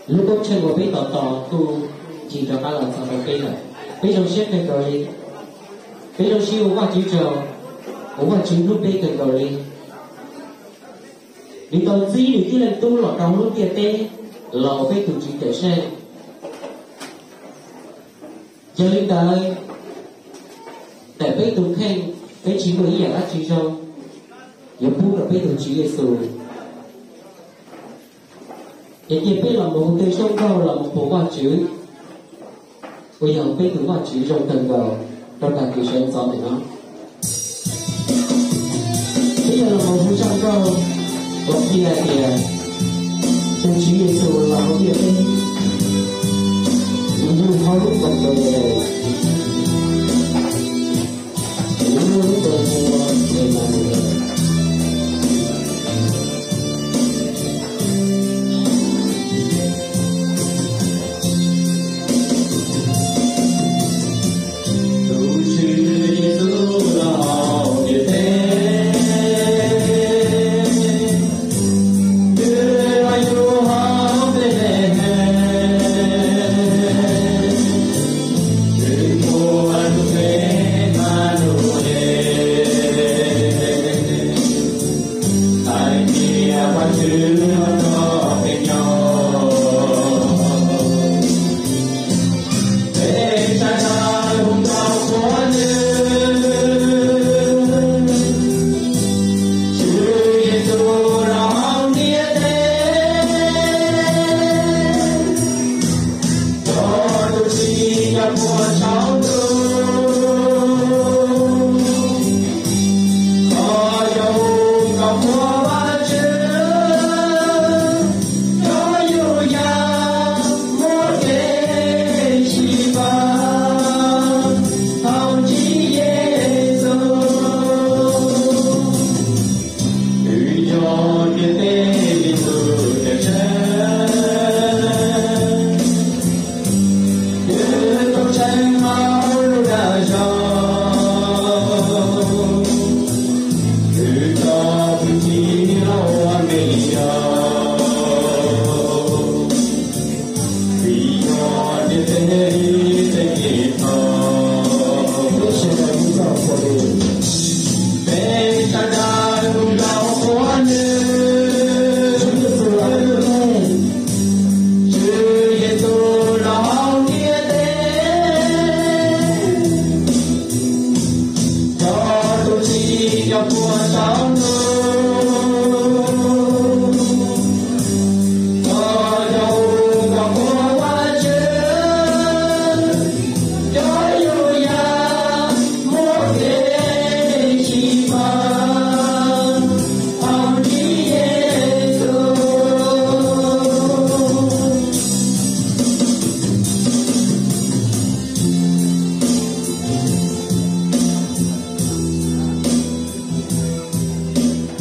lúc bốc chân của bé tỏ tỏ tu chỉ cho ba lần sau đó bé trong xếp cái rồi bé trong siêu qua chữ trò cũng qua chữ lúc bé cái rồi vì tao gì để cái lần tu lọt trong lúc kia tê lò bé tụi chỉ kể xe cho linh đờiแต่bé tụi khen bé chỉ mới giải ác chữ trò giờ bu là bé tụi chỉ để sửa để kia bé là một tên sông cao là một bộ qua chữ bây giờ bé tụi qua chữ trong tầng đầu trong cả kỳ sen gió này nó bây giờ là một bộ trong cao có kia thì tụi chỉ để sửa là một kia đi nhưng không lúc còn đời này nhưng lúc đời này là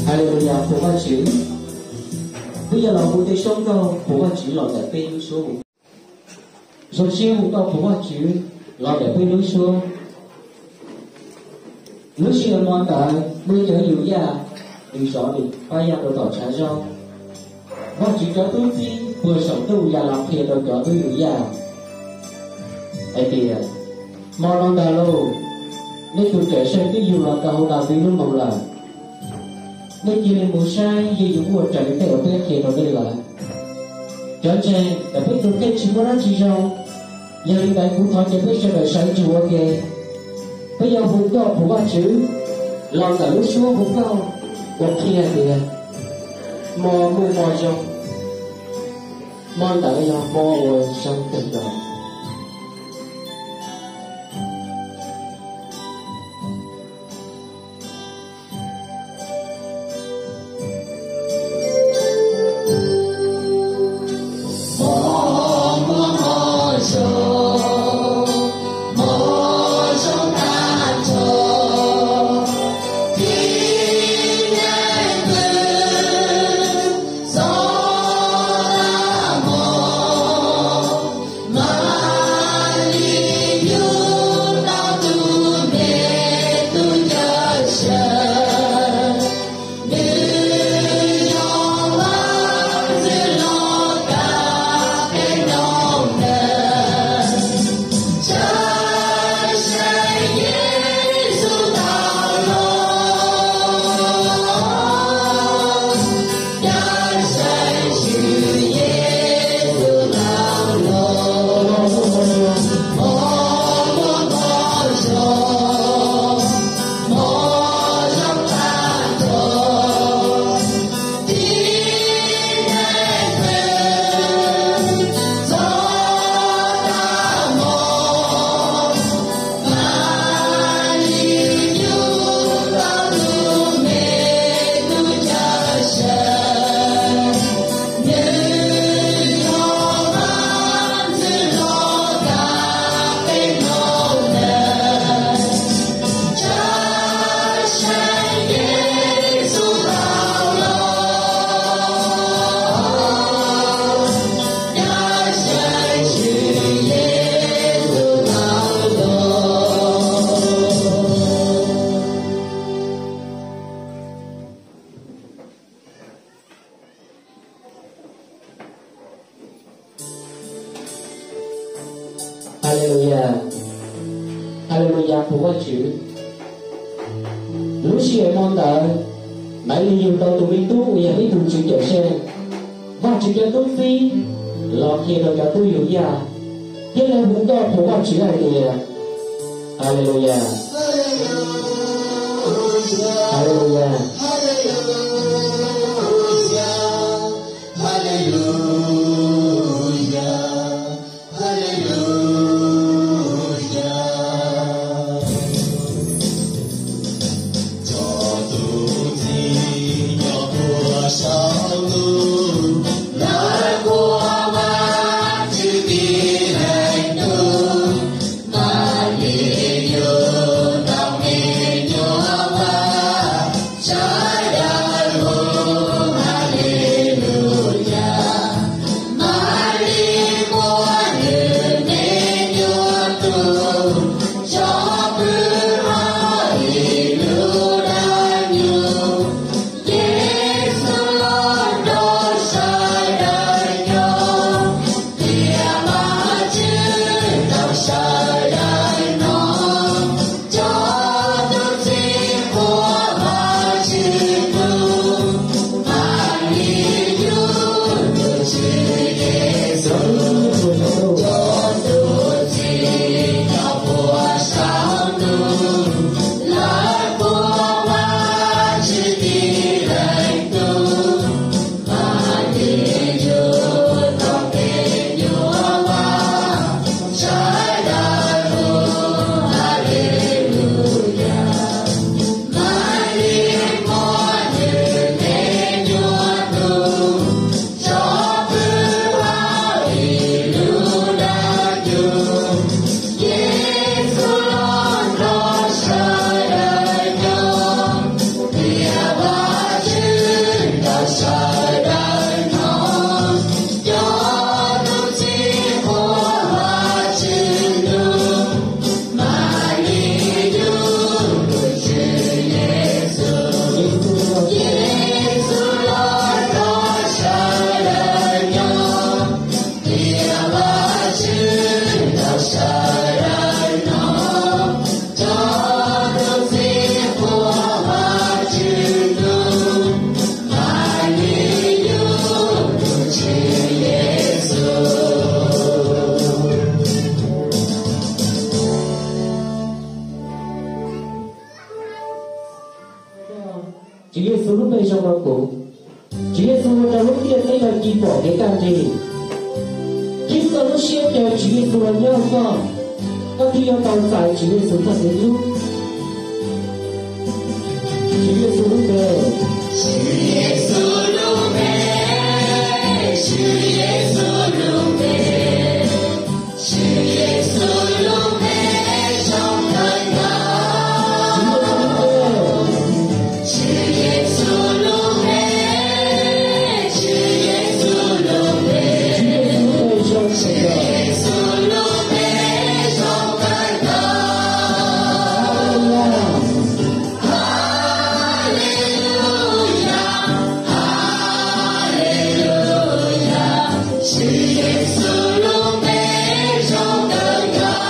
Hallelujah, phổ qua chữ. Bây giờ là một cái sống đâu, phổ qua chữ là để bên số. Rồi siêu một câu phổ qua chữ là để bên núi số. Núi siêu ngoan cả, bây giờอยู่ยาอยู่สอนดิป้ายาโดนต่อช้าจ้องว่าchỉ cóตู้gì vừa sống tu ya làm thiệt rồi cóตู้อยู่ยาไอ้เปียมองลงดาโลนี่คือเกิดเช่นที่อยู่เราเอาดาววิ่งลุ่มลงนี่ยืนมูใช้ยืนอยู่หัวใจแต่เอาเพื่อเขียนเราได้ละจนเจแต่เพื่อตัวเก็บชิ้นว่าจีเรายังได้ผู้ทอจะเพื่อจะได้ใช้จูโอเคbây giờ vùng đó vùng ba chữ lòng cả lúc xuống vùng đó vùng kia thì mò mua mò trong mò tại bây giờ mò rồi trong tình đó Love lúc xưa mong đợi mãi đi dùng tàu tụi mình tu uya đi cùng chữ trở xe và chữ cho tốt phi lo khi đâu cả tu hiểu ya nhất là muốn đo phổ vào chữ này thì Hallelujah Hallelujah Chúa Giêsu lúc đây trong đau khổ, Chúa Giêsu trong lúc kia thấy là kỳ bỏ cái can gì, khi sau lúc xưa theo Chúa Giêsu là nhau con khi yêu cầu giải Chúa Giêsu thật đến lúc, Chúa Giêsu lúc về, Chúa Giêsu lúc về, Chúa Giêsu lúc về, Chúa Giêsu lúc về trong cơn đau. Chúa Giêsu lúc về, Chúa Giêsu lúc về, Chúa Giêsu lúc về trong cơn đau. Hallelujah, Hallelujah, Chúa Giêsu lúc về trong cơn đau.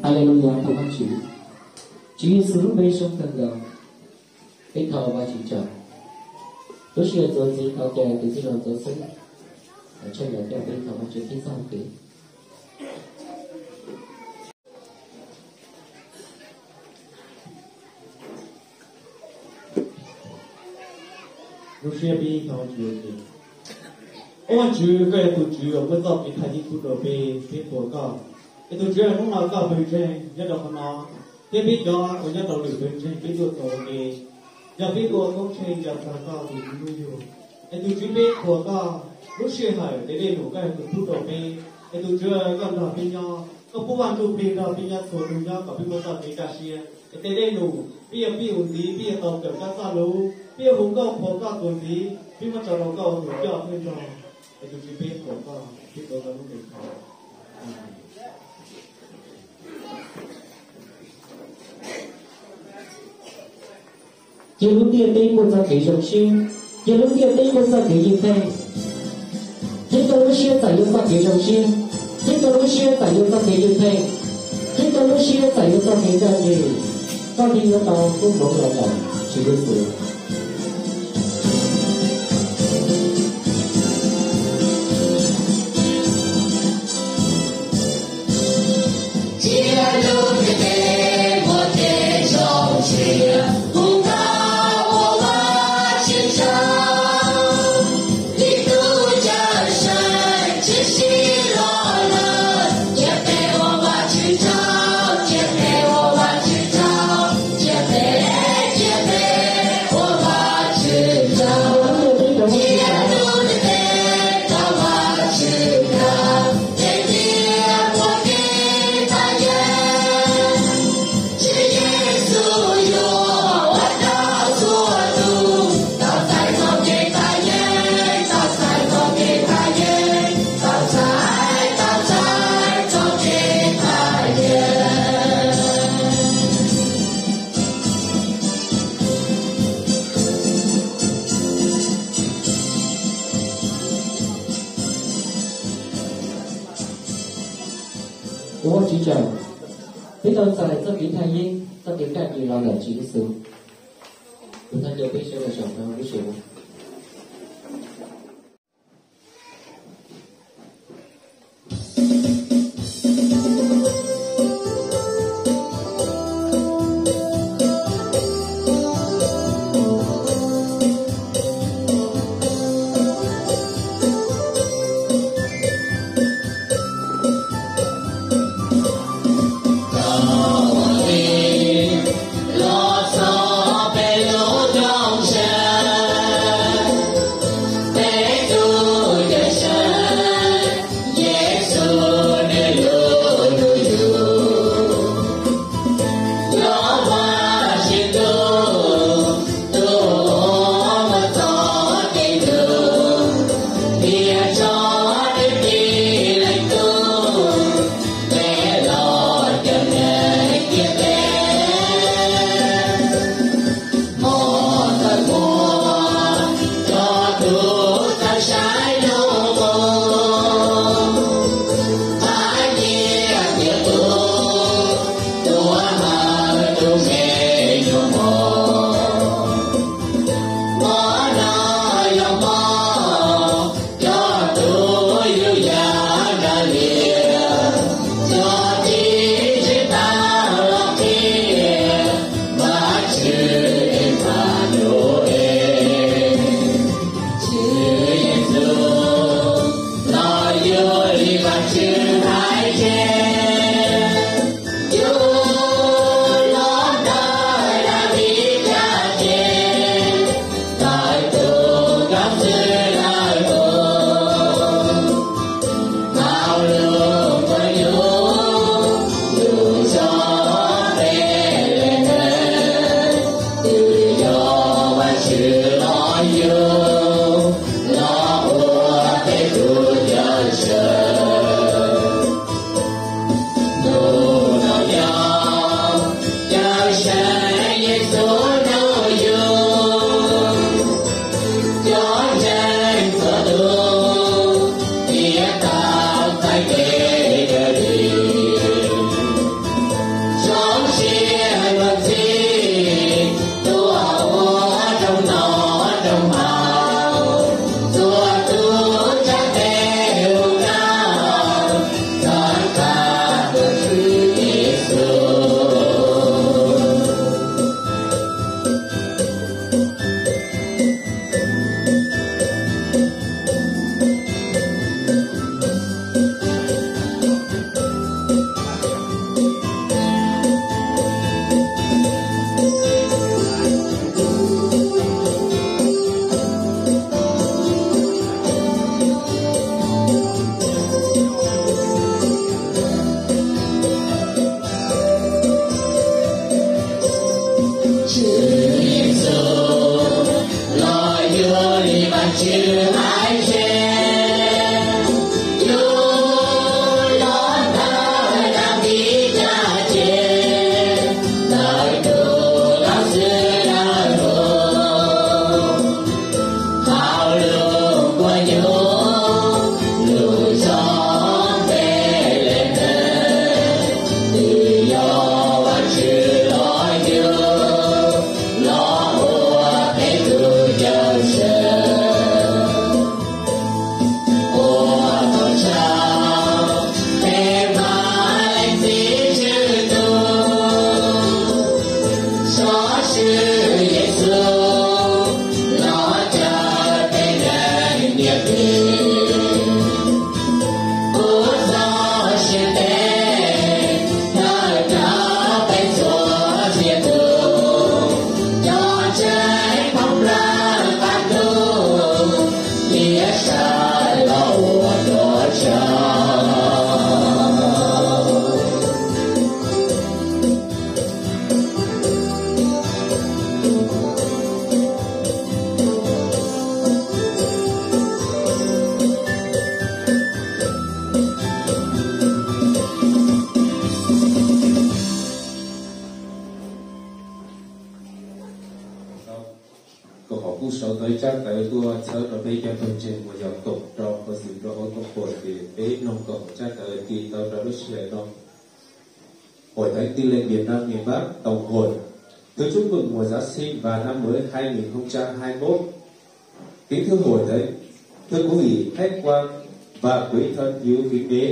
Hallelujah, thưa các chị. Chúa Giêsu lúc bấy trong cơn đau, cái thọ và chỉ chọn. Lúc xưa tôi chỉ thọ kẻ từ khi nào tôi sinh, ở trên là cái thọ và chỉ khi sau khi. lúc xưa bị thọ chịu thì, ôn chịu cái tụi chịu mới tập cái thay đi tụi đồ về cái tổ cỏ. Cái tôi chưa không nói cả về trên nhất là nó Thế biết cho của nhà đầu được bên trên biết được rồi thì giờ biết của công trình giờ phải có thì cũng nhiều em tôi chỉ biết của có lúc xưa hỏi để đi đủ cái tụi thu đầu bên em tôi chưa còn đòi bên nhau có phụ hoàng tụi bên đòi bên nhau số tụi nhau có bên một tàu bên cả xia để đi đủ bây giờ ví dụ gì bây giờ tàu kiểu các sao lú bây giờ hùng câu của các tuần gì bây giờ tàu câu đủ cho bên cho em tôi chỉ biết của có biết của có lúc bên họ giờ lúc tiền đi một giờ kỹ giống siêu giờ lúc tiền đi một giờ kỹ như thế chỉ có lúc xưa tại giờ kỹ giống siêu chỉ có lúc xưa tại giờ kỹ như thế chỉ có lúc xưa tại giờ kỹ ra gì con đi nó tao cũng muốn là cả chỉ biết sự Ủa chị trời, biết đâu giờ lại cho biến thay nhiên, cho biến cả gì lo là chỉ cái sự. Chúng ta nhớ biết sẽ là chồng đâu biết sự. Lo so pe lo trong có họ cũng sau tới chắc tới tôi sau đó bây giờ tôi trên một dòng tục trong có sự đó có hội thì bé nông cộng chắc tới thì tôi đã biết sẽ nông hội thánh Tin Lành Việt Nam miền Bắc tổng hội tôi chúc mừng mùa Giáng sinh và năm mới 2021. Kính thưa hội thánh, thưa quý vị khách quan và quý thân yêu quý mến,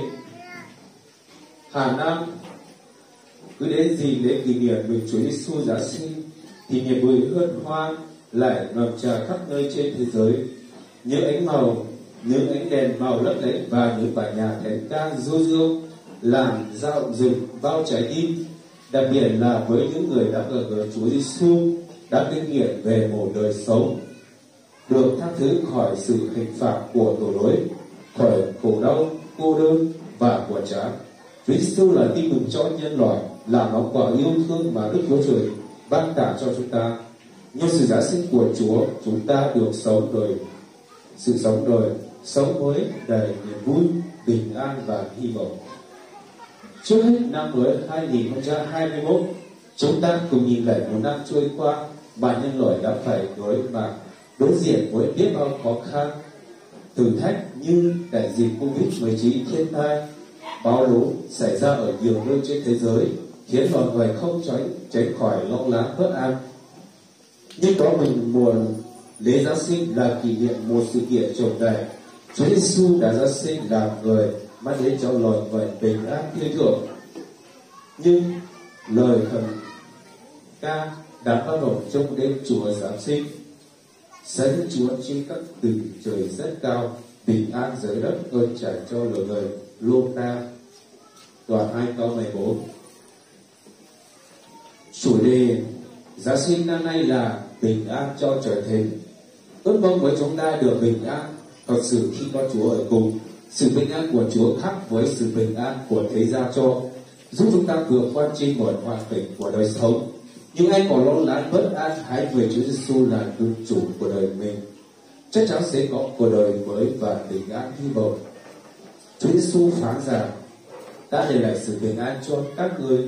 hàng năm cứ đến dịp lễ kỷ niệm mừng Chúa Giêsu Giáng sinh thì niềm vui hân hoan lại ngập tràn khắp nơi trên thế giới. Những ánh màu, những ánh đèn màu lấp lánh và những bài nhạc thánh ca du dương làm dạo rực bao trái tim, đặc biệt là với những người đã gặp gỡ Chúa Giêsu, đã kinh nghiệm về một đời sống được tha thứ khỏi sự hình phạt của tội lỗi, khỏi khổ đau, cô đơn và buồn chán. Chúa Giêsu là tin mừng cho nhân loại, là món quà yêu thương mà Đức Chúa Trời ban tặng cho chúng ta. Nhân sự Giáng sinh của Chúa, chúng ta được sống đời, sự sống đời, sống mới đầy niềm vui, bình an và hy vọng. Trước hết năm mới 2021, chúng ta cùng nhìn lại một năm trôi qua mà nhân loại đã phải đối diện với biết bao khó khăn, thử thách như đại dịch Covid-19, thiên tai, bão lũ xảy ra ở nhiều nơi trên thế giới, khiến mọi người không tránh khỏi lo lắng bất an. Nhưng có mình mùa lễ Giáng sinh là kỷ niệm một sự kiện trọng đại. Chúa Giêsu đã Giáng sinh làm người mang đến cho loài người bình an thiên thượng. Nhưng lời thần ca đã bắt đầu trong đêm Chúa Giáng sinh sẽ Đức Chúa trên các từ trời rất cao, bình an dưới đất ơn trải cho loài người. Luca đoạn 2 câu 14. Chủ đề Giáng sinh năm nay là bình an cho trở thành. Ước mong với chúng ta được bình an thật sự khi có Chúa ở cùng. Sự bình an của Chúa khác với sự bình an của thế gian cho, giúp chúng ta vượt qua trên mọi hoàn cảnh của đời sống. Nhưng ai còn lo lắng bất an, hãy về Chúa Giêsu là cứu chủ của đời mình. Chắc chắn sẽ có cuộc đời mới và bình an hy vọng. Chúa Giêsu phán rằng: ta để lại sự bình an cho các ngươi,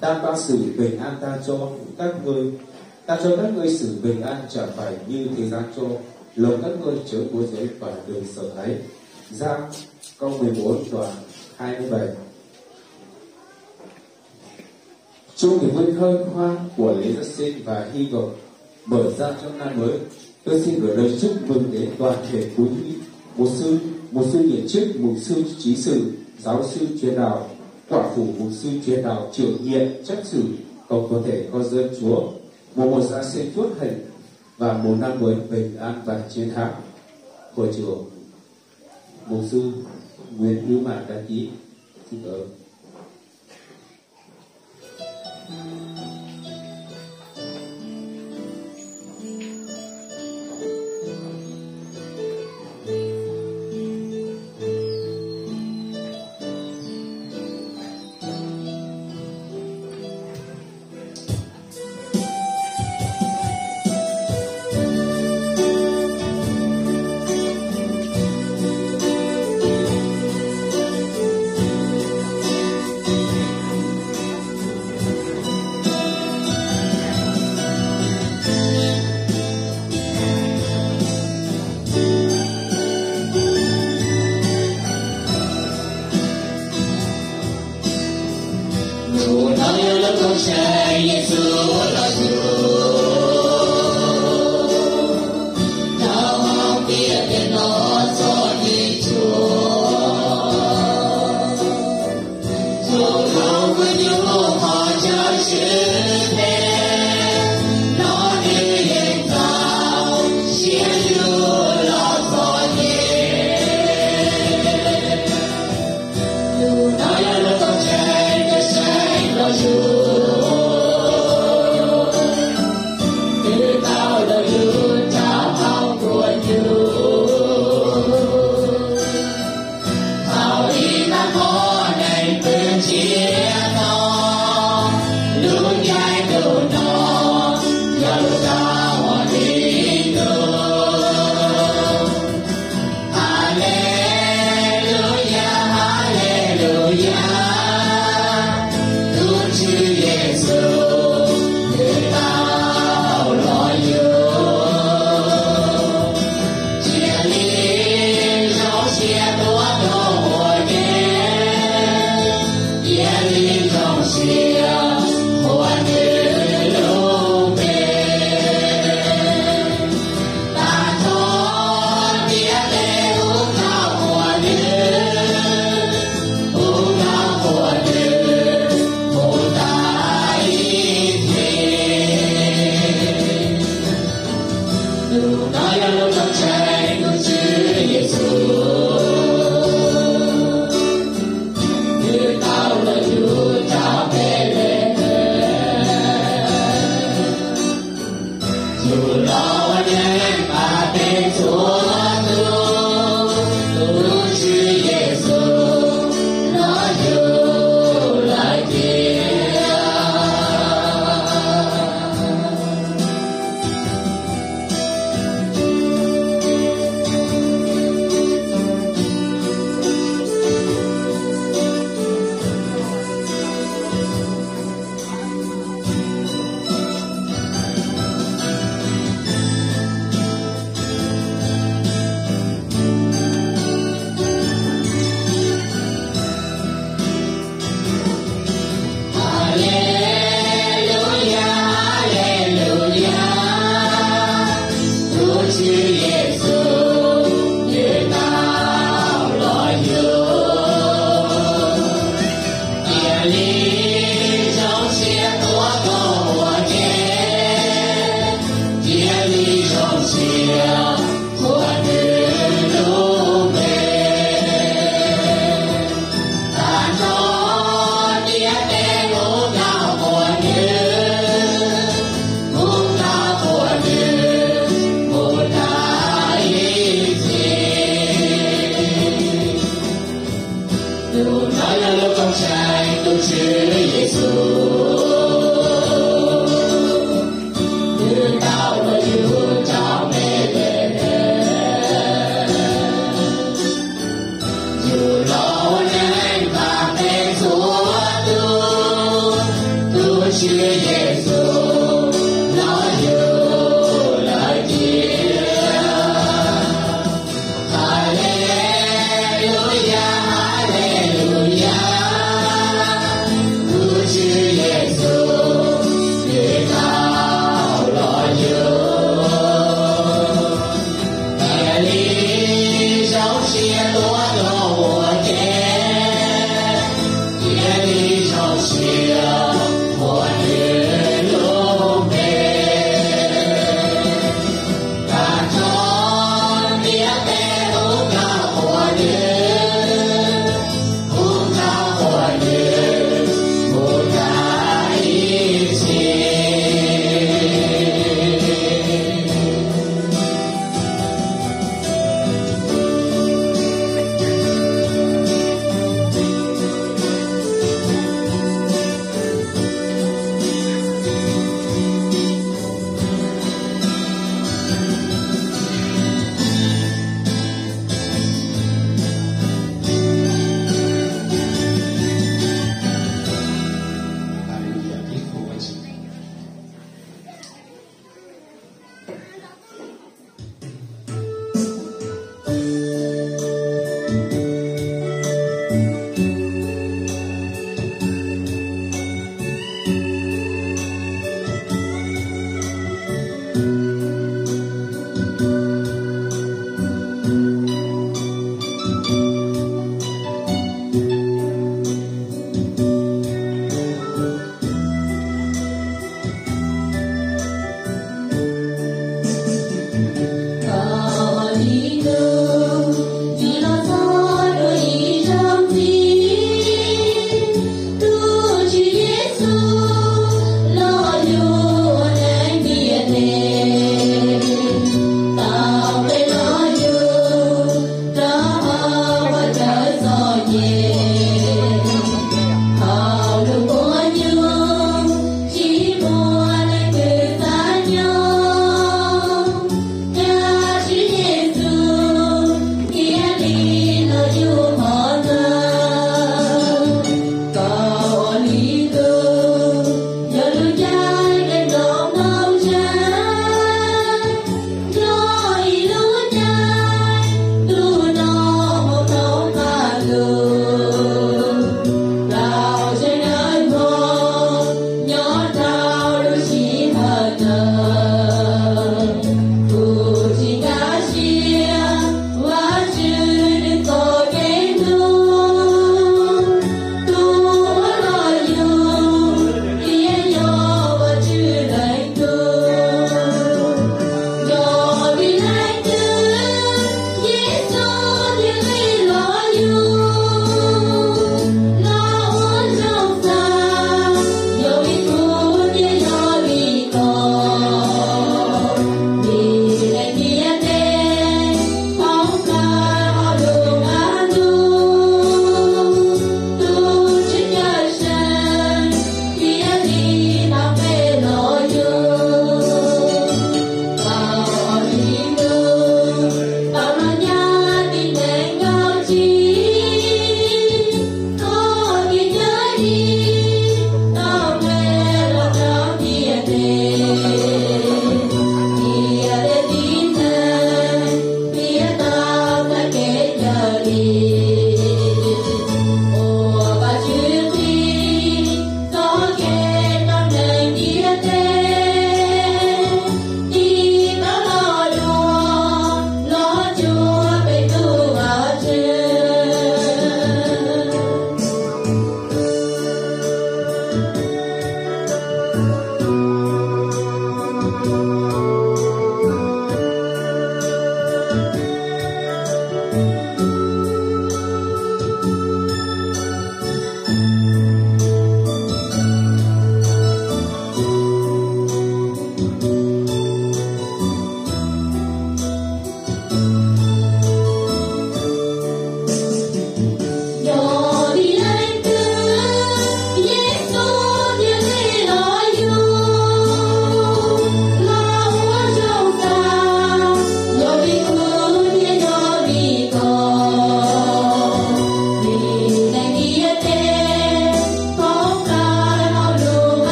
ta ban sự bình an ta cho các ngươi, ta cho các ngươi sự bình an chẳng phải như thế gian cho, lòng các ngươi chớ bối rối và đừng sợ hãi. Giăng câu 14 đoạn 27. Trong niềm vui hân hoan của lễ Giáng sinh và hy vọng mở ra trong năm mới, tôi xin gửi lời chúc mừng đến toàn thể quý vị, một sư nhiệm chức, mục sư trí sự, giáo sư truyền đạo, quả phụ mục sư truyền đạo, trưởng nhiệm chắc sự, cầu có thể con dân Chúa một Giáng sinh tốt hạnh và một năm mới bình an và chiến thắng. Của chùa mục sư Nguyễn Hữu Mạn đăng ký. Xin cảm ơn.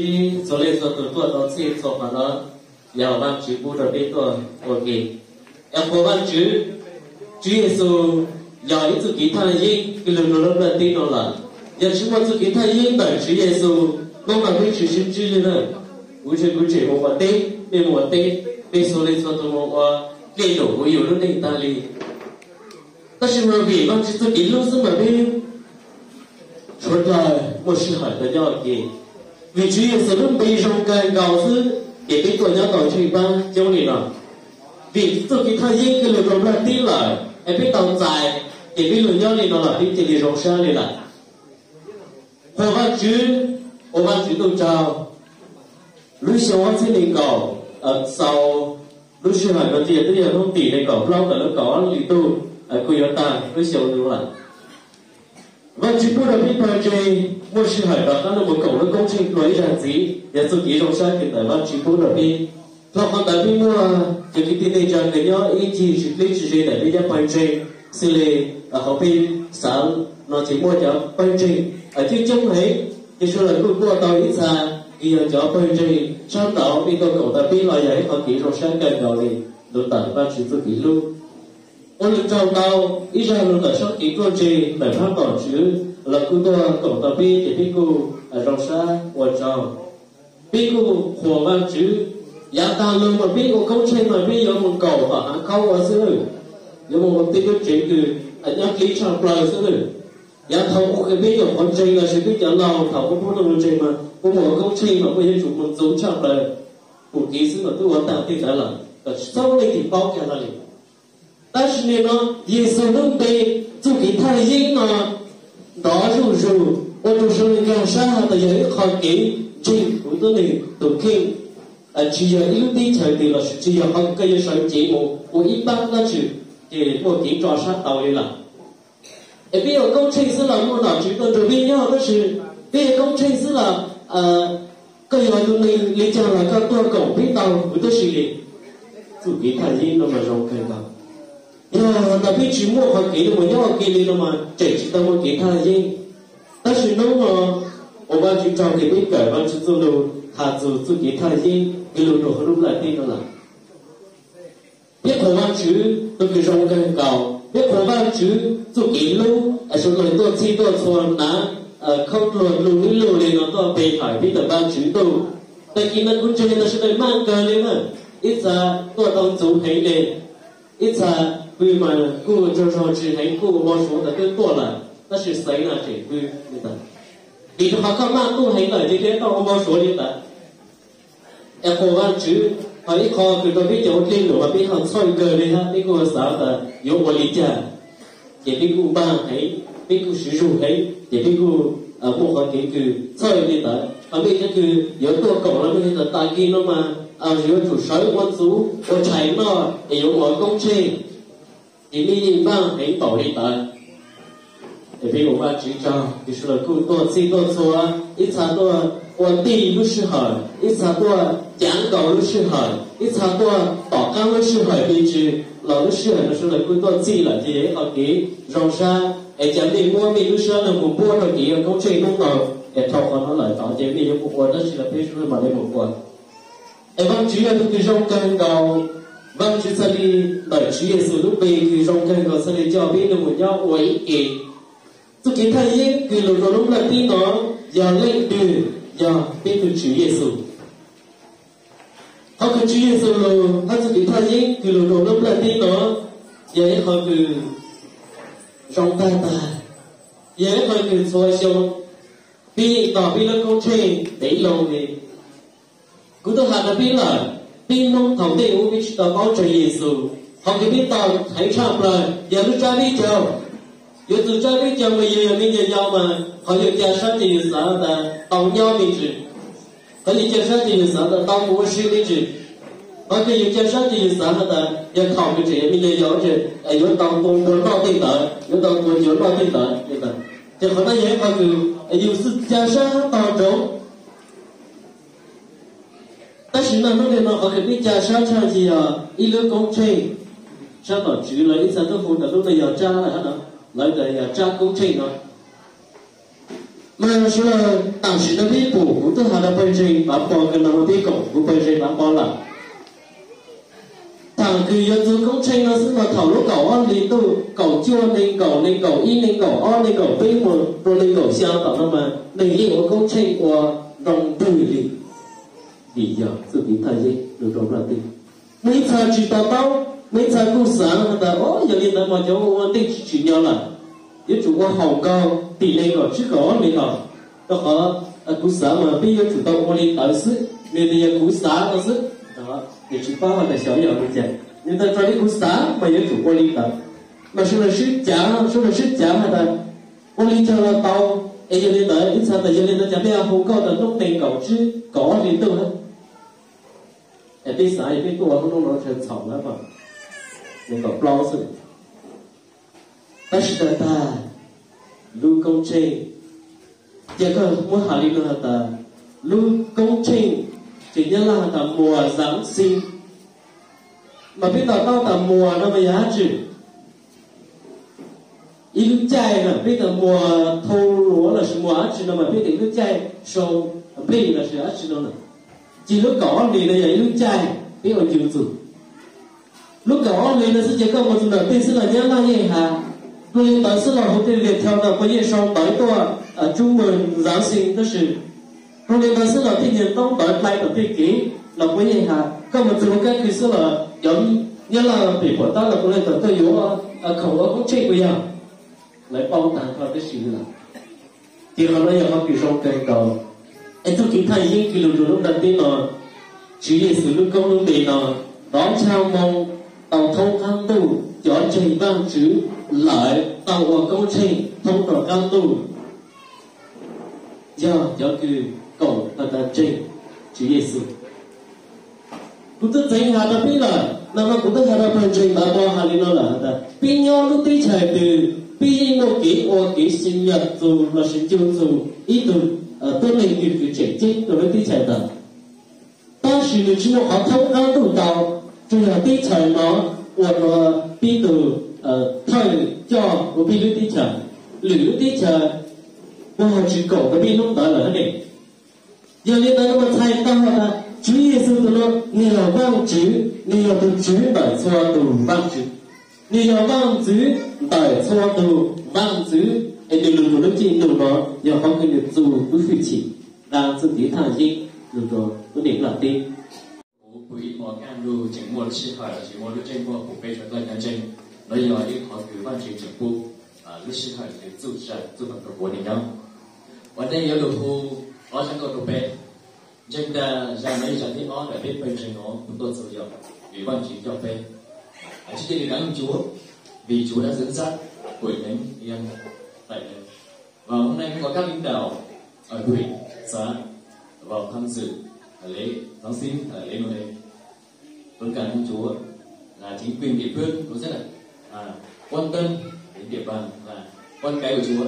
chỉ số lên số tuổi đó chỉ số mà nó giàu văn chữ bút rồi biết rồi ok em có văn chữ Giêsu giàu ít chữ kỹ thay gì cái lần đầu tiên tin nó là giờ chúng ta chữ kỹ thay gì bởi chữ Giêsu không là biết chữ sinh chữ như thế cú chữ một vật tê bên một tê bên số lên số tuổi một cái đồ của yêu lúc này ta li ta chỉ muốn vì văn chữ kỹ lúc xưa mà bên suốt đời một sự hỏi tới nhau kì vì Chúa Giêsu lúc bây trong cái cầu thứ để cái tuổi nhau tổ chức ba trong này nào vì từ cái thời gian cái lượng là tin lại em biết tàu dài để biết lượng nhau này nó là biết thì rộng xa này lại hồ văn chữ tôi chào lúc sau văn sẽ đi cầu ở sau lúc sau hỏi nó tiền tức là không tỷ này cầu lâu là nó có lý tu ở quê ở ta lúc sau nữa lại và chỉ có là biết bao nhiêu một sự hỏi đó là một cổng nó công trình lối ra gì để sự kỹ trong sai thì tại và chỉ có là biếtเราคนแต่พี่มัวจะคิดที่ในใจกันย่ออีจีชุดเล็กชุดเล็กแต่ไม่ได้ไปเจงสิเลยเขาเป็นสาวนอนจีมัวจะไปเจงที่จงให้ที่ช่วยกู้กู้ต่ออีสานที่จะไปเจงชาวต่อพี่ตัวของแต่พี่ลอยใหญ่เขาขี่รถแซงกันยาวเลยโดนตัดบ้านชุดตัวกี่ลูกวันเจ้าเตาอีสานเราแต่ชอบกี่ตัวเจงแต่ภาพต่อชื่อเรากู้ตัวของแต่พี่ที่พี่กู้รถแซงวันเจ้าพี่กู้หัวบ้านชื่อnhà ta luôn mà biết một câu chuyện mà biết một cầu và hàng câu ở xưa nhưng mà một tiếng chuyện từ anh nhắc kỹ trong lời xưa nhà thầu có cái biết một con chuyện là sẽ biết trả lâu thầu có một chuyện mà có một câu chuyện mà bây giờ chúng mình giống trong lời một kỹ sư mà tôi muốn tạo thì trả lời và sau này thì bao cả là liền ta chỉ nên nó Giêsu lúc đây chú kỹ thay dính nó đó dù ôi dù sự càng xa tại giới khỏi kỹ chuyện của tôi này tổ kinh chỉ giờ ưu tiên thời thì là chỉ giờ không cái sự chỉ một ít bác là chỉ thì một tiếng trò sát tàu đi làm. Bây giờ công trình sẽ là một nào chỉ cần chuẩn bị nhau đó là bây giờ công trình sẽ là cái gì mà tụi mình lý trang là các tour cổng biết tàu của tôi xử lý. Chủ kỹ thời gian nó mà rộng cái tàu. Nhưng mà biết chỉ mua hoặc kỹ được nhau kỹ đi nó mà chỉ tao một kỹ thời gian. Ta chỉ nói mà ở ban chỉ trong thì biết cả ban chỉ做了他就自己太阴一路走路来对的了。biết khổ văn chữ tôi cứ rong gần cầu biết khổ văn chữ tôi kỹ lu ở số lời tôi chi tôi xuân ná không luồn lù ní lù lên nó tôi về phải biết được văn chữ tôi tại khi nó cũng chơi nó sẽ được mang cờ lên mà ít ra tôiต้องchú thấy lên ít ra vì mà cô cho chỉ thấy cô mua số là cái tôi là nó sẽ xảy ra chỉ vì người ta vì họ không mang tôi thấy lời như thế tao mua số như ta em khổ văn chữ hỏi khóคือก็พี่จะเอาที่หนูมาพี่ทำสร้อยเกินเลยฮะพี่กูสาวแต่ยกบริจาคเดี๋ยวพี่กูบ้านให้พี่กูsử dụngให้เดี๋ยวพี่กูพวกเขาเก่งคือสร้อยนี่แต่พี่ก็คือเดี๋ยวตัวก่อนแล้วพี่จะตายกินแล้วมาเอาเดี๋ยวถูกใช้วันสูวันใช้นอเดี๋ยวหัวกงเชงเดี๋ยวพี่บ้านให้ต่อนี่แต่เดี๋ยวพี่กูว่าจีจ้าที่สุดกูตัวซีตัวชัวอีสานตัววันตีรู้สึกหายอีสานตัว讲稿รู้สึกหายอีสานตัวต่อการรู้สึกหายพี่จีเรารู้สึกหายเราสุดเลยกูตัวจีละที่เขาเกี่ยรองชาไอ้จำดีมัวมีรู้สึกเลยมุมบัวเราเกี่ยเขาเชื่อน้องเราไอ้ทอคนเขาหลายต่อเจมี่ยังมุมบัวนั่นสิละพี่ช่วยมาได้มุมบัวไอ้บางทีเราคือรองกันเก่าบางทีสลีแต่ชีวิตสุดลูกปีคือรองกันเก่าสลีเจ้าพี่หนุ่มยาวไว้เกี่ยสุกินไทยยิ่งคือเราลุ้มละที่น้องอย่าเล่นดื้ออย่าเป็นตัวชีวิตสุดเขาคือชีวิตสุดเราถ้าสุกินไทยยิ่งคือเราลุ้มละที่น้องอย่าให้เขาคือรองตาอย่าให้เขาคือสวยชมปีต่อปีแล้วเขาเช่นได้ลงเลยกูต้องหาปีละปีน้องทำได้อุ้ยต่อเขาใจเยซูเขาคือปีต่อให้ชอบเลยอย่ารู้จักพี่เจ้า有组织的讲么有民间讲嘛，好有介绍的有啥的当鸟名字，好有介绍的有啥的当魔术名字，好有介绍的有啥的要考个这民间讲着，有当东国老对的，有当国酒老对的，对的，这好多人好有是介绍当中，但是呢，那边呢好比介绍成绩啊，一路工程，上到住了，一三都负责都得要加了哈。来的呀，加工程啊， mà số là tạm sĩ nó biết bổ cũng tức là bây giờ bán bò cái nào biết cổng cũng bây giờ bán bò là thằng kia giờ công trình nó sẽ mà thảo lúc cậu ăn đi tu cậu chua nên cậu in nên cậu on nên cậu biết mà rồi nên cậu sao tao nó mà nên gì của công trình của đồng từ đi vì giờ sự bị thay gì được trong là tin mấy thằng chỉ tao mấy thằng cũng sáng mà tao giờ đi tao mà cháu ôn định chỉ nhau là nếu chủ quan hồng cao tỷ lệ của chứ có nên họ đó có cũng sáng mà bây giờ chủ tao ôn định tới sức nên bây giờ cũng sáng tới sức đó để chúng ta hoàn thành小nhỏ như vậy nhưng ta cho đến cũng sáng mà giờ chủ quan định tới mà số là sức chả hay là ôn định cho là tao ấy giờ lên tới ít sao tại giờ lên tới chả biết hồng cao là lúc tiền cầu chứ có đến đâu hết ở đây sáng ở đây tôi không nói chuyện吵了嘛那个标准，但是呢，他路工程，这个我哈里呢的路工程，只要让他mua Giáng sinh，mà biết到他mua那么牙齿，一路债呢，biết到mua thâu lúa là是mua牙齿，那么biết到路债收赔了是牙齿了呢，只路搞你呢也路债，别有救助。lúc đó lên là sẽ chỉ có một số đầu tiên sẽ là nhớ là gì hả lên tới sẽ là một cái việc theo đó có gì sau tới tôi trung mừng Giáng sinh đó sự rồi lên tới sẽ là thiên nhiên tông tới lại đầu tiên kỹ là có gì hả có một số cái thì sẽ là giống như là bị bỏ ta là có lên tới tôi yếu khẩu cũng chết bây giờ lấy bao tàng vào cái sự là thì họ nói họ bị trong cây cầu anh tôi kính thầy những cái lúc đầu tiên là chỉ để xử lúc công lúc để nó đón chào mong tàu thông khăn tu cho chạy vang chữ lại tàu công trình thông tàu khăn tu giờ cứ cầu ta chạy chữ Giêsu cũng tức thấy hà đã biết là năm cũng tức hà đã phần trình bà bao hà lên nó là hà biết nhau lúc tí chạy từ biết một cái sinh nhật dù là sinh chung dù ý từ tôi này cứ chạy chết rồi tí chạy ta ta chỉ được chỉ nó thông khăn tu tàu chủ là tí chạy nó我逼的太叫我逼的地产，旅的地产，我只搞个逼弄到了的，要你到那么才到了，主耶稣的咯，你要忘主，你要对主来错度忘主，你要忘主来错度忘主，哎，对路路进路咯，要放个日子不费钱，让自己探心，路路都点了的。quỹ họ can lu chính mua chi phải là chỉ mua lúc trên mua của bây giờ lên trên nói giờ đi họ cứ văn trình chính phủ lúc chi phải để giúp bằng đồ của nhau và đây ở đồ khu ở trong cái đồ bé trên da ra mấy giờ thì ở để biết bên trên nó cũng tôi sử dụng ủy ban chính cho bé chỉ để đáng Chúa vì Chúa đã dẫn dắt của đến yên tại đây và hôm nay có các lãnh đạo ở huyện xã vào tham dự lễ Giáng sinh ở lễ nơi đây. Tôi cảm ơn Chúa là chính quyền địa phương cũng rất là quan tâm đến địa bàn là con cái của Chúa,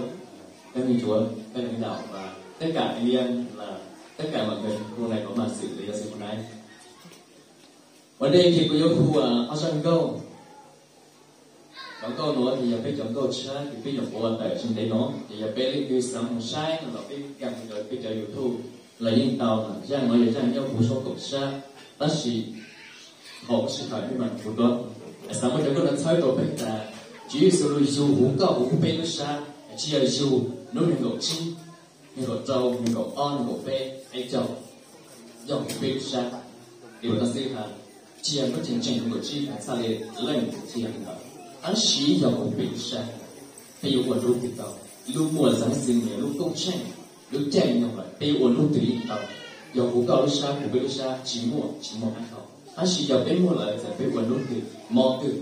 cảm ơn Chúa, các lãnh đạo và tất cả anh em là tất cả mọi người hôm nay có mặt sự lễ Giáng sinh hôm nay. Ở đây thì có yêu khu ở sân câu, có câu nữa thì bây giờ câu cha thì bây giờ của tại trên đấy nó thì bây giờ cái sáng sai là bây giờ yêu thu là những tàu là ra nói về rằng nhau một số cộng xa ta chỉ họ sẽ phải với mình một đó sáng mới có lần thấy rồi bây giờ chỉ số lưu dù hú cao hú bê nó xa chỉ là dù nó nên gọi chi nên gọi trâu nên gọi on gọi bê ai trâu do hú bê nó xa điều ta sẽ là chỉ là nó chân chân gọi chi phải xa lên lên chỉ là đó anh chỉ do hú bê nó xa bây giờ còn lúc thì tao lúc mùa Giáng sinh này lúc công tranh lúc chạy nhau lại bây giờ lúc tùy tao giờ hú cao lúc xa hú bê lúc xa chỉ mua ăn không anh chỉ giờ bên mua lại sẽ bây giờ lúc thì mò từ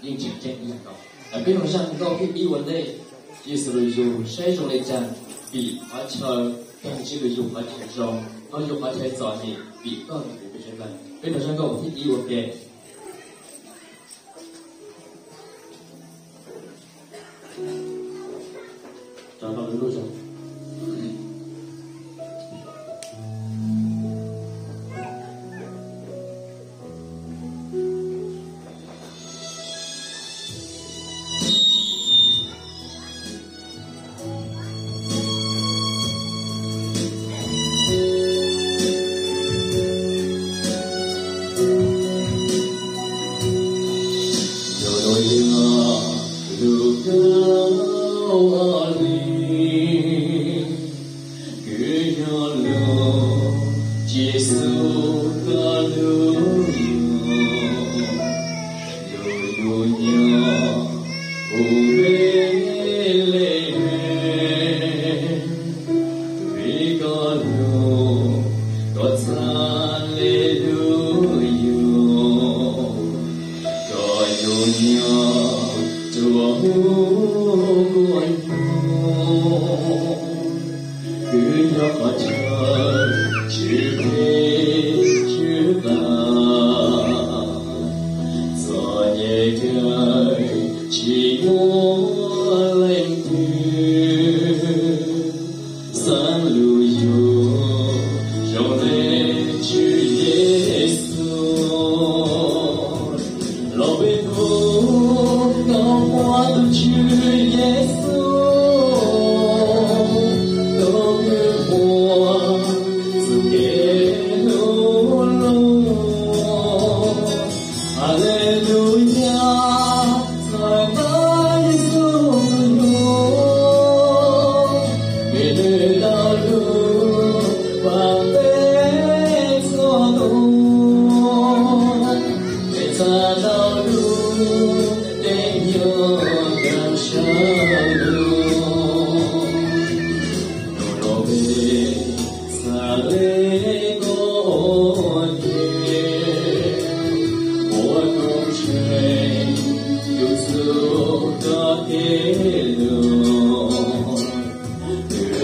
nhưng chỉ chạy như vậy ở bên trong sang có cái ý vấn đề chỉ sử dụng sai trong này chẳng bị hóa chờ càng chỉ sử dụng hóa chờ rong có dùng hóa chờ giỏi thì bị có bị bị chơi lại bên trong sang có cái ý vấn đề cho nó đúng rồi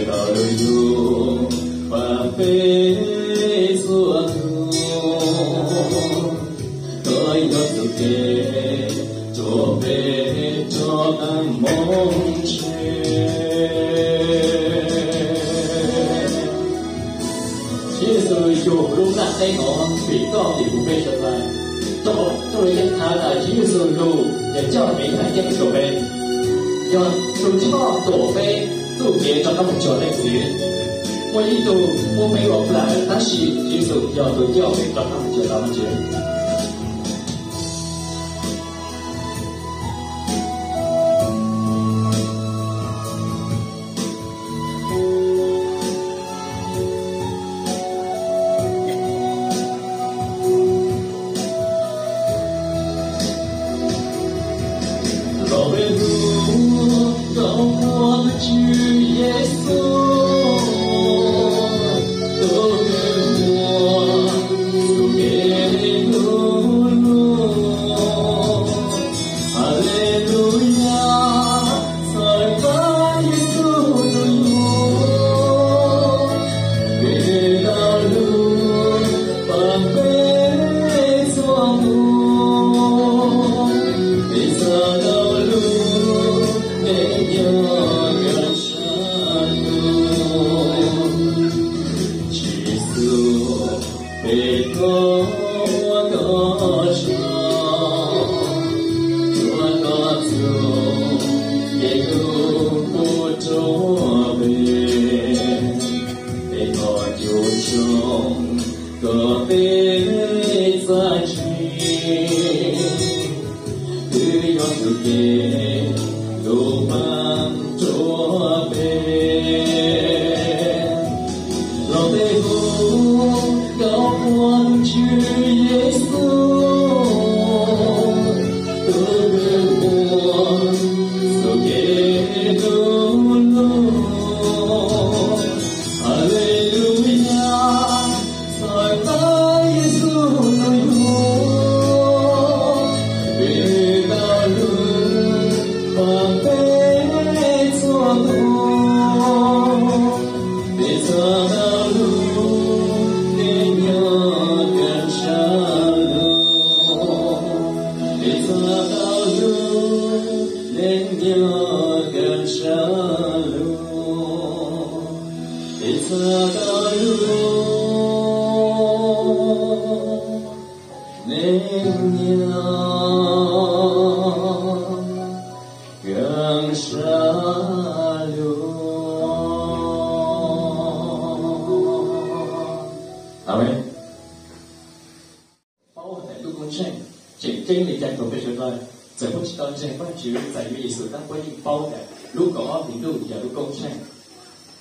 đạo lưu và phê xua thu tôi nhớ sự kê cho về cho anh mong che Jesus dù lúc nãy tay ngõ bị có thì cũng bây giờ lại tôi nhận thả là Jesus dù để cho mình thành nhân của mình do dù cho tổ về tổ về cho các một chỗ này gì我一度我没有不来，但是Jesus要都叫给找他们做他们做。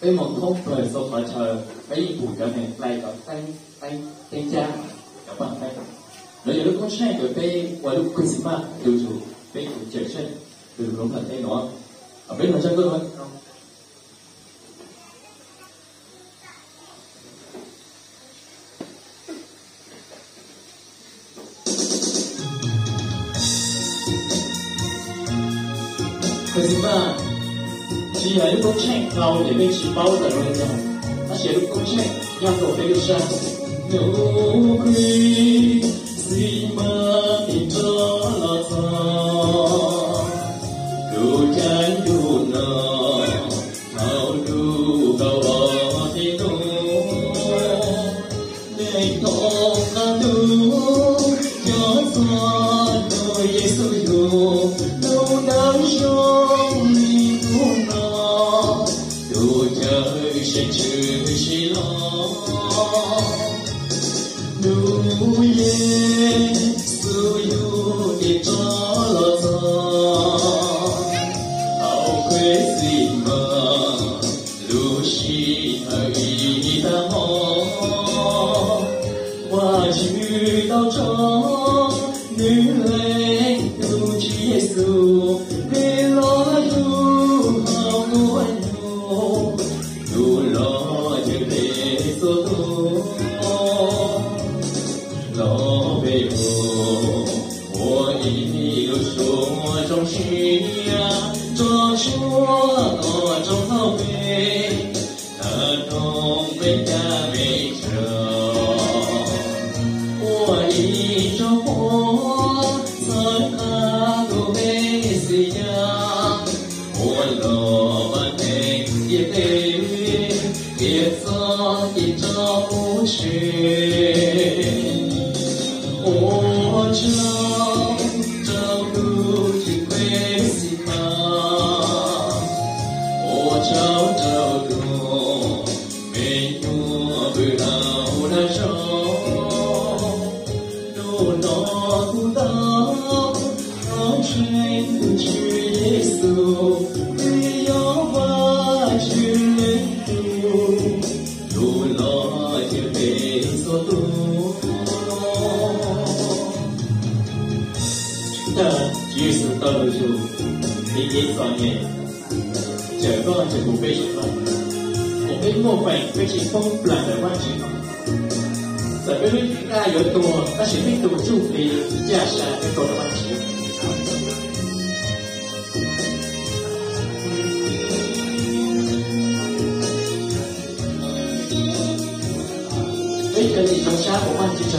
Với một thông thời sau khỏi chờ với những buổi trở này lại có tay cha các bạn tay nếu như lúc con trai của tay qua lúc quên sinh mạng từ chủ tay của trẻ chân từ lúc là tay nó ở bên ngoài chân tôi không quên sinh mạng chỉ là lúc con trai lâu để bên chỉ bao giờ rồi nó sẽ lúc con trai nhau đổ đây được sao nếu khi gì mà thì cho là sao đủ trái đủ nợ thao đủ cầu bỏ thì đủ để không ta đủ cho gió đôi Giêsu đủ đâu đáng trong linh hồn nó đủ trời sẽ chữ chỉ lo đủ Giêsu yêu để cho lo cho hậu quê gì mà lu chi thấy ta ho qua chữ đau cho nữ lên đủ chi Giêsu để lo đủ hậu nuôi đủ lo cho để số tu lo về hồ我一路说中心呀，做说我中后背，每家每者，我一种活，才看到每时呀，我老板的也得，也做一招不去，我找路去归西嘛，我找路。没有不老的手，路拿不到，让全都去耶稣，没有把去领路，路拿就被所渡。的耶稣道路中，你给少年，这个就不被什么。我被莫非被其风不然的关系吗？在被人评价有多，但是并不助力驾驶更多的问题。为这里中下我忘记着，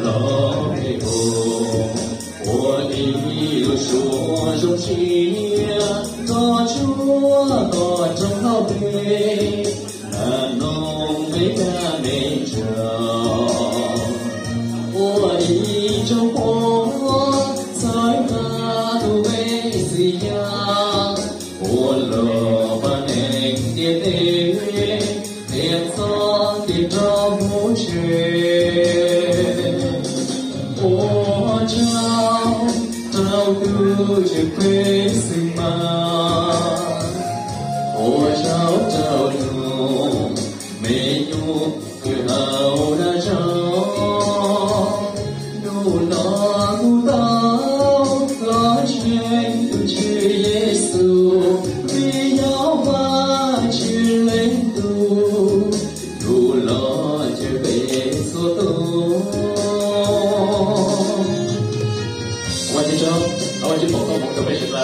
老美国，我的一路说中情。多chúa多trong hậu thế là nông mấy ca mấy chờ我一种活才拿到为是呀我老板的爹爹连上的找不去我找不去归是吗我找路，没有最好的手，路拿不到，完全都去耶稣，不要把去领路，路拿就被所渡。我记着，我就某个某个被什么，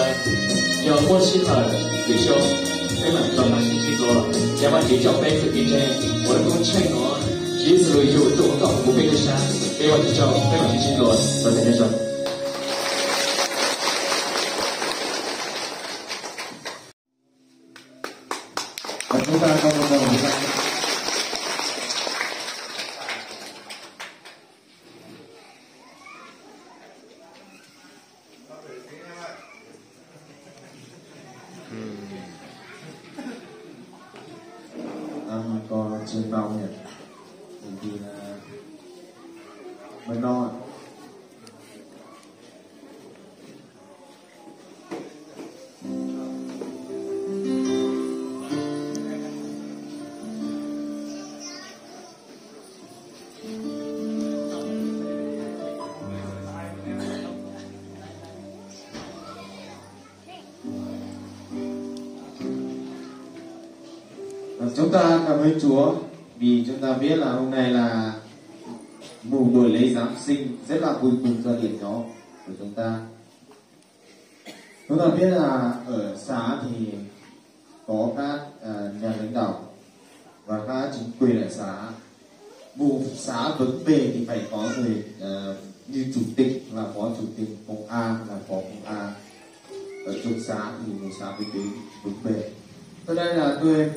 要过期了，弟兄。非常重要，信息多了，要把这脚背子给这，我的工程我，其实有做到不被的山，给我这脚非常信息多，多谢先生。chúng ta không bao giờ có trên bao nhiêu vì là mới no chúng ta cảm ơn Chúa vì chúng ta biết là hôm nay là mùng buổi lễ Giáng sinh rất là vui mừng cho điểm nhóm của chúng ta. Chúng ta biết là ở xã thì có các nhà lãnh đạo và các chính quyền ở xã. Một xã vững bền thì phải có người như chủ tịch là phó chủ tịch, công an là phó công an. Ở trong xã thì một xã vững bền. Sau đây là tôi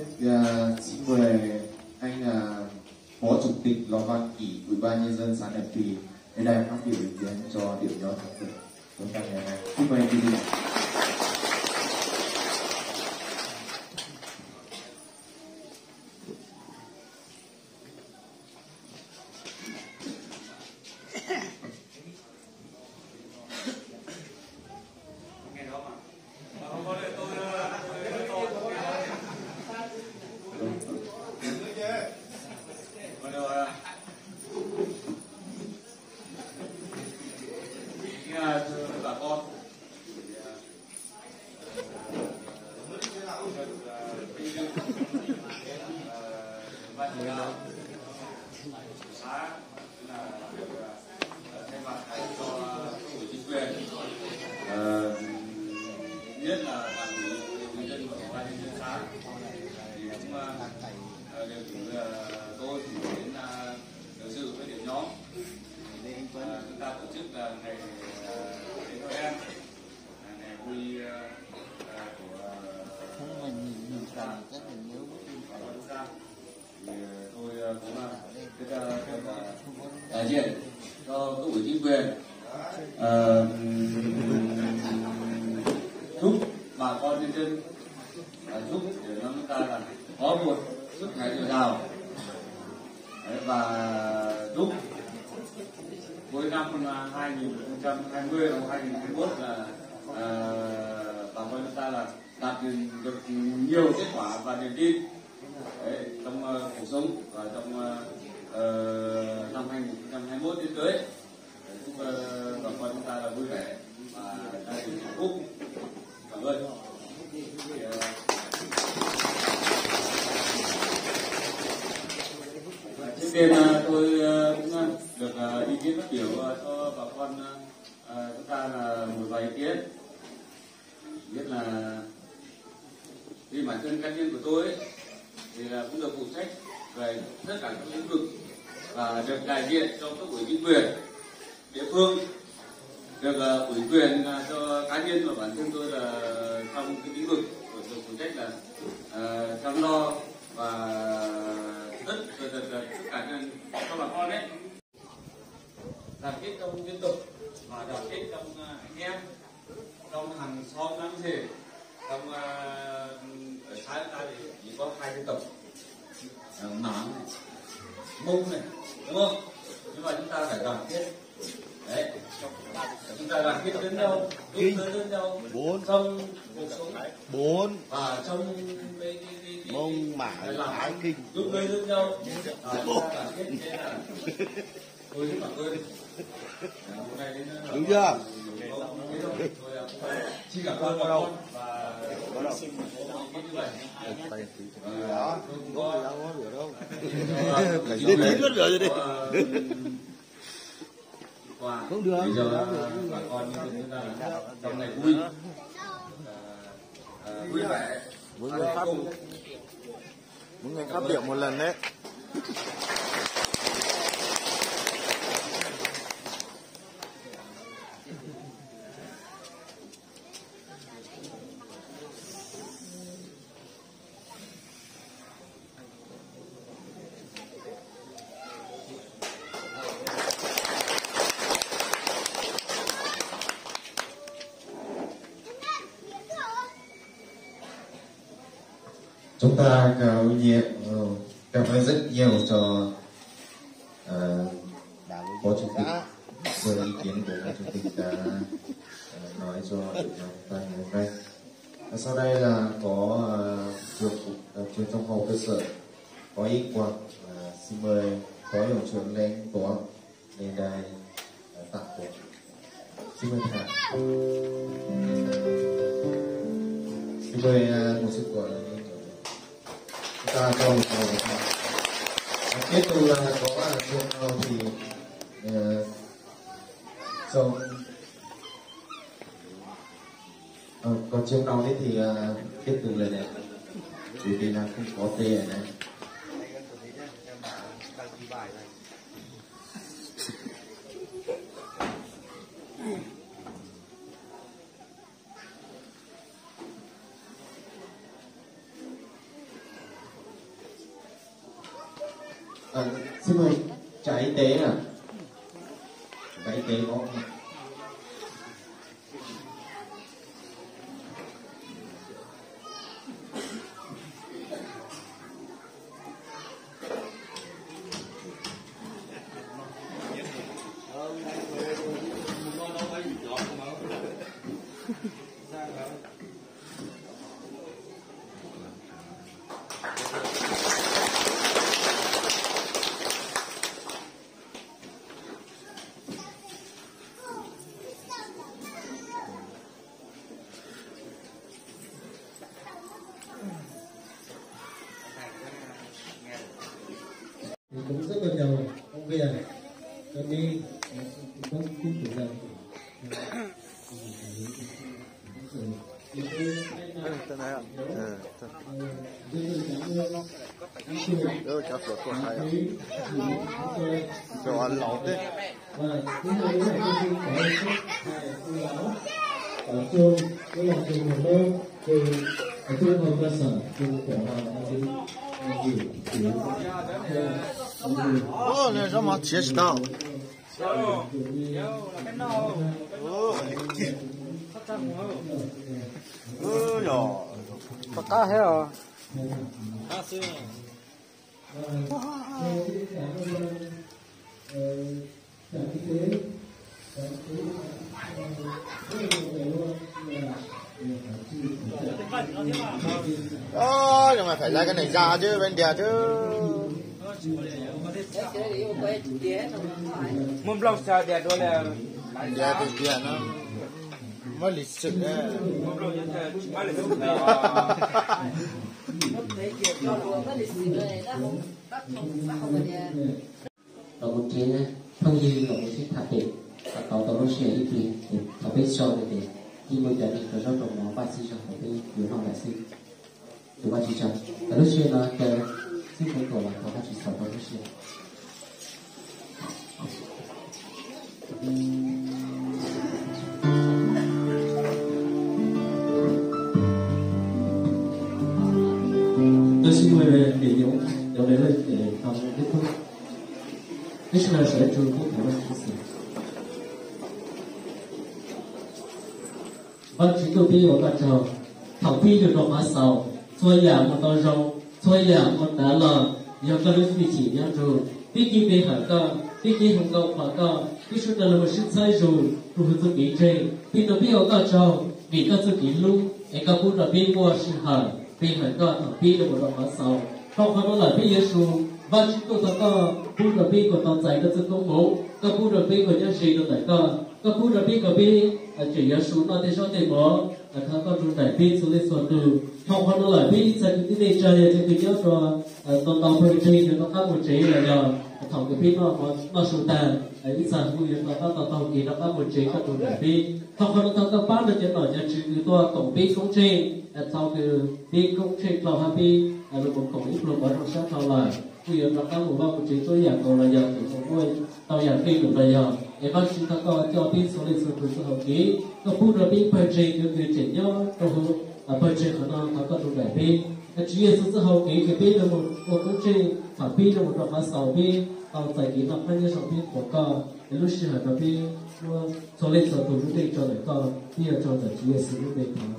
xin mời anh phó chủ tịch Lò Văn Kỷ, Ủy ban nhân dân xã Đẹp Thủy đến đây phát biểu ý kiến cho điểm nhóm thảo luận chúng ta ngày nay. Xin mời anh đi. đều chỉ tôi thì đến được sử dụng cái điểm nhóm. Chúng ta tổ chức ngày đến Noel, ngày vui của chúng ta rất là nhớ chúng ta. Thì tôi cũng đại diện cho cấp ủy chính quyền chúc bà con nhân dân chúc để chúng ta là có một sức khỏe dồi dào và chúc cuối năm 2020 và 2021 là bà con chúng ta là đạt được nhiều kết quả và niềm tin trong cuộc sống và trong năm 2021 đến tới. Chúc bà con chúng ta là vui vẻ và gia đình hạnh phúc. Cảm ơn. Trước tiên tôi cũng được ý kiến phát biểu cho bà con chúng ta là một vài ý kiến. Biết là vì bản thân cá nhân của tôi ấy, thì là cũng được phụ trách về tất cả các lĩnh vực và được đại diện cho cấp ủy chính quyền địa phương, được ủy quyền cho cá nhân và bản thân tôi là trong cái lĩnh vực được phụ trách là chăm lo và tất cả cho bà con đấy, đoàn kết trong dân tộc và đoàn kết trong anh em, trong hàng xóm láng giềng, trong ở xã chúng ta thì chỉ có 2 dân tộc, Mảng này, Mông này, đúng không? Nhưng mà chúng ta phải đoàn kết, đấy, chúng ta đoàn kết đến đâu, giúp đỡ đến đâu, trong cuộc sống 4 và trong cái Mông Mảng Thái Kinh giúp đỡ đến đâu, chúng ta đoàn kết thế là tôi rất cảm ơn. Hôm nay đến đúng chưa? Xin cảm ơn bà con và xin như vậy. Đó, không có rửa đâu. Tí nước rửa rồi đi. Không được. Bây giờ bà con chúng ta trong ngày vui, vui vẻ. Mỗi người phát biểu một lần đấy. Chúng ta cảm ơn rất nhiều cho Phó Chủ tịch với ý kiến của Phó Chủ tịch đã nói cho chúng ta ngày hôm nay. Sau đây là có trường trung học cơ sở có ý quảng, xin mời Phó Hiệu trưởng Lê Anh Tuấn lên đây tặng của. Xin mời thầy. Xin mời một sự gọi là ta cho một tiếp tục là có trường nào thì trong còn trường nào đấy thì tiếp tục là này vì vì là không có tê ở đây. Xin mời trạm y tế à? Trạm y tế có không? Cũng rất là nhiều công việc cho nên không tin tưởng rằng Tên này ạ. rất là cảm ơn Đỡ cho sửa của thầy à. Cho ăn lẩu thế. Ở trường, cái là trường một nơi, trường ở trường hợp cơ sở, trường của Ô, này sao mà chết đâu? Rồi, có cá hết rồi. Đó, nhưng mà phải ra cái này ra chứ, bên đè chứ. Mông lông sao đè đôi là Đè thì đè nó mới lịch sự đấy. mông lông như thế mới là đúng Ở một chế thông như là một chiếc thả tệ và có tàu xe ít đi thì nó biết so với thế khi mới trở nên rất trong nó ba xí cho họ đi nhiều hơn là xí từ ba chỉ cho và lúc xưa nó cái xí không còn là có ba chỉ sáu tàu xe tôi xin mời để nhóm đấy lên để làm kết thúc. This is a true Vâng, chúng tôi biết ở trò thảo phi được đồng hóa sầu xôi giảm một tàu rồng xôi giảm một đá lờ do cơ lúc vị chỉ nhau rồi biết kim bê hở cơ biết kim hồng cầu khỏa cơ biết chút là một sức sai rồi rồi hơi tôi kỹ trên biết tôi biết ở trò vì cơ tôi kỹ lúc ấy cơ bút là biết qua sự hở vì hở cơ thảo phi được một đồng hóa sầu không có nói là biết Giêsu và chúng tôi thấy có bút là biết của tàu chạy cơ tôi công bố cơ bút là biết của nhân sĩ được tại cơ bút là biết của biết chỉ Giêsu nó thì sao thì bỏเขาก็ดูแต่พี่สุริส่วนดูทองพันธุ์อะไรพี่จะที่ได้เจอจะคือเยอะตัวตอนเพื่อนจีนเนี่ยต้องข้ามหมดจีเลยจ้ะทองกับพี่น้องมาสุดแต่วิสาผู้ยังต้องตอนกี่ต้องข้ามหมดจีก็ดูแต่พี่ทองพันธุ์ต้องกับป้าเนี่ยจะหน่อยจะคือตัวของพี่công trìnhทองคือพี่công trìnhเราให้พี่ระบบของอีกระบบเราใช้เท่าไหร่ผู้ยังต้องข้ามหมู่บ้านหมดจีตัวอย่างเราเลยอย่างถึงของด้วยตัวอย่างพี่หรือเลยอย่างไอ้บ้านชิ้นตะกอเจ้าพี่สุริส่วนดูสหกีก็พูดระบี้เพื่อจีก็คือเจ็ดย่อก็คือเพื่อจีของน้องเขาก็ดูแบบพี่ชีวิตสุดท้ายกีคือพี่เราหมดก็จีฝั่งพี่เราหมดดอกไม้สาวพี่เอาใจกีนับให้ยังสาวพี่หัวก็รู้สึกเหมือนพี่ว่าสุริส่วนดูรู้ได้จอเลยก็พี่จะจอแต่ชีวิตสุดท้ายของ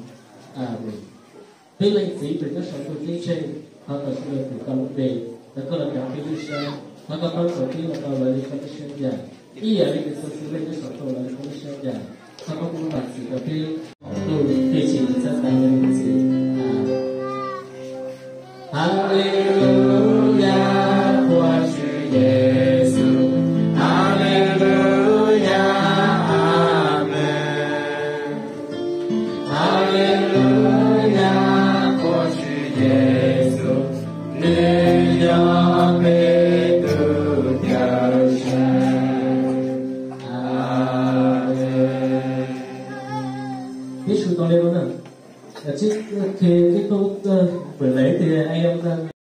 พี่เลยสีเป็นยังสาวตัวที่เช่เขาแต่ชีวิตถึงการเดินแล้วก็เราอยากให้รู้สึกแล้วก็ต้องสาวพี่เราเลยก็ไม่เช่นอย่างอีอย่างนี้คือสิ่งที่สาวตัวเลยก็ไม่เช่นอย่าง他们不管几个被都对起在三个日子哈利路亚，我是耶稣，哈利路亚，阿门，哈利路亚，我是耶稣，你要被都掉下。biết sự to lên đó nè, chứ khi cái tôi buổi lễ thì anh em